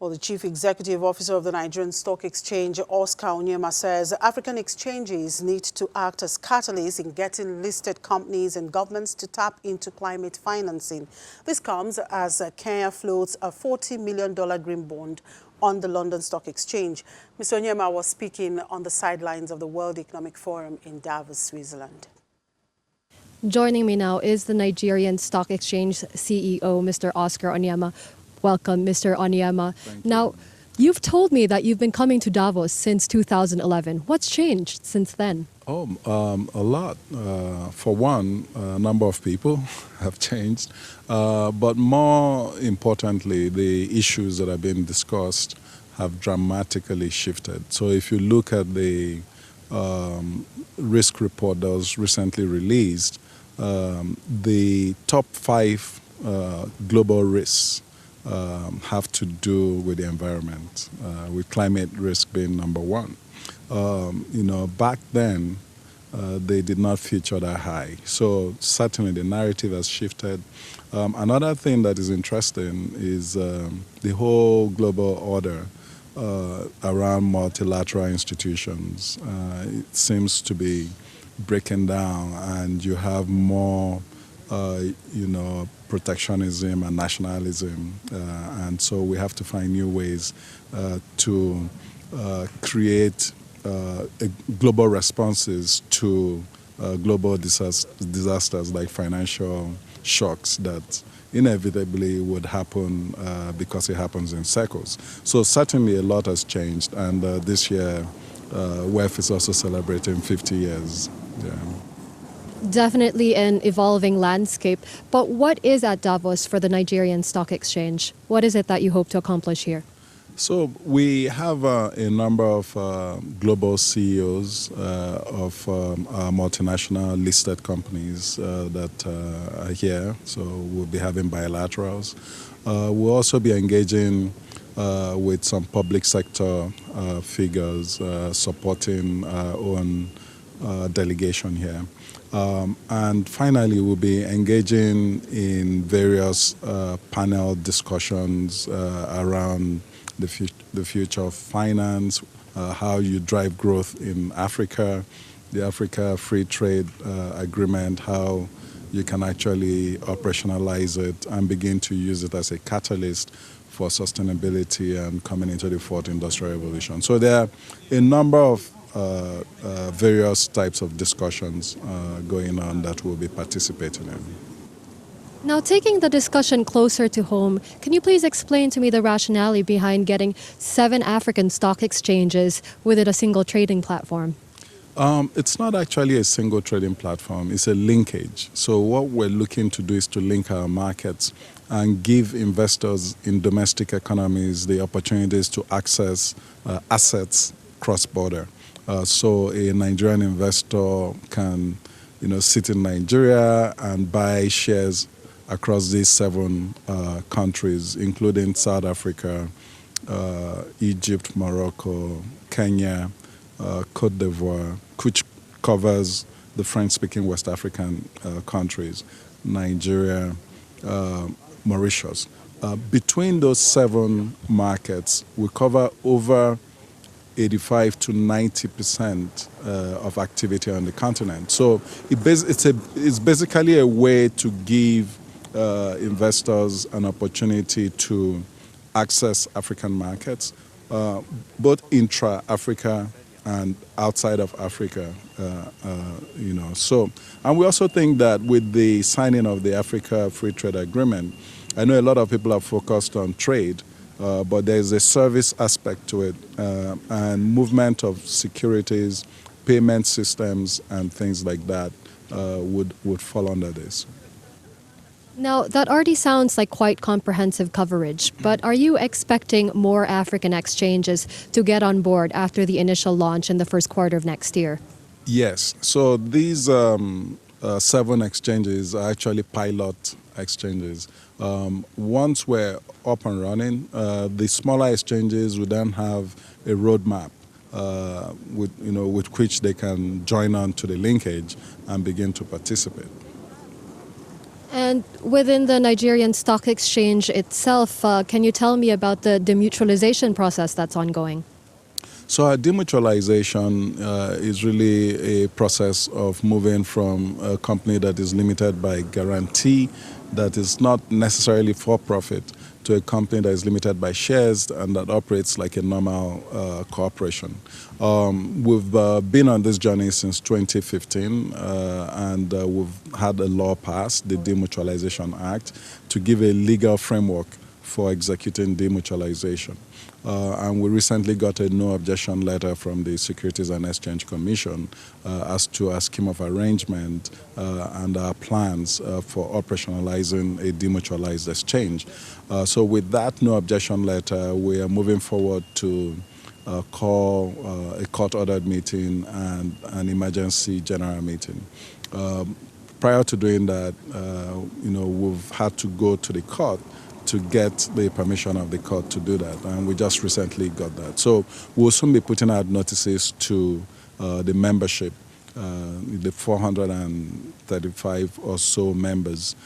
Well, the Chief Executive Officer of the Nigerian Stock Exchange, Oscar Onyema, says African exchanges need to act as catalysts in getting listed companies and governments to tap into climate financing. This comes as Kenya floats a $40 million green bond on the London Stock Exchange. Mr. Onyema was speaking on the sidelines of the World Economic Forum in Davos, Switzerland. Joining me now is the Nigerian Stock Exchange CEO, Mr. Oscar Onyema. Welcome, Mr. Onyema. Now, you've told me that you've been coming to Davos since 2011. What's changed since then? A lot. For one, a number of people have changed. But more importantly, the issues that are being discussed have dramatically shifted. So if you look at the risk report that was recently released, the top 5 global risks have to do with the environment, with climate risk being number 1. Back then, they did not feature that high. So certainly the narrative has shifted. Another thing that is interesting is the whole global order around multilateral institutions. It seems to be breaking down, and you have more protectionism and nationalism, and so we have to find new ways to create global responses to global disasters like financial shocks that inevitably would happen because it happens in cycles. So certainly a lot has changed, and this year WEF is also celebrating 50 years. Yeah. Definitely an evolving landscape. But what is at Davos for the Nigerian Stock Exchange? What is it that you hope to accomplish here? So we have a number of global CEOs of our multinational listed companies that are here. So we'll be having bilaterals. We'll also be engaging with some public sector figures supporting our own delegation here. And finally, we'll be engaging in various panel discussions around the future of finance, how you drive growth in Africa, the Africa Free Trade Agreement, how you can actually operationalize it and begin to use it as a catalyst for sustainability and coming into the 4th Industrial Revolution. So there are a number of various types of discussions going on that we'll be participating in. Now, taking the discussion closer to home, can you please explain to me the rationale behind getting 7 African stock exchanges within a single trading platform? It's not actually a single trading platform, it's a linkage. So what we're looking to do is to link our markets and give investors in domestic economies the opportunities to access assets cross-border. So a Nigerian investor can, sit in Nigeria and buy shares across these 7 countries, including South Africa, Egypt, Morocco, Kenya, Cote d'Ivoire, which covers the French-speaking West African countries, Nigeria, Mauritius. Between those 7 markets, we cover over 85 to 90% of activity on the continent. So it's basically a way to give investors an opportunity to access African markets, both intra-Africa and outside of Africa, So, and we also think that with the signing of the Africa Free Trade Agreement, I know a lot of people are focused on trade, but there's a service aspect to it, and movement of securities, payment systems, and things like that would fall under this. Now, that already sounds like quite comprehensive coverage, but are you expecting more African exchanges to get on board after the initial launch in the first quarter of next year? Yes. So these 7 exchanges are actually pilot exchanges. Once we're up and running, the smaller exchanges will then have a roadmap with which they can join on to the linkage and begin to participate. And within the Nigerian Stock Exchange itself, can you tell me about the demutualization process that's ongoing? So our demutualization is really a process of moving from a company that is limited by guarantee, that is not necessarily for profit, to a company that is limited by shares and that operates like a normal corporation. We've been on this journey since 2015 and we've had a law passed, the Demutualization Act, to give a legal framework for executing demutualization. And we recently got a no objection letter from the Securities and Exchange Commission as to our scheme of arrangement and our plans for operationalizing a demutualized exchange. So with that no objection letter, we are moving forward to call a court-ordered meeting and an emergency general meeting. Prior to doing that, we've had to go to the court to get the permission of the court to do that, and we just recently got that. So we'll soon be putting out notices to the membership, the 435 or so members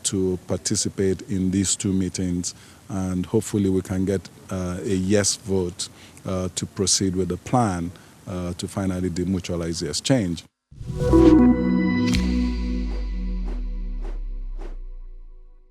to participate in these two meetings, and hopefully we can get a yes vote to proceed with the plan to finally demutualize the exchange.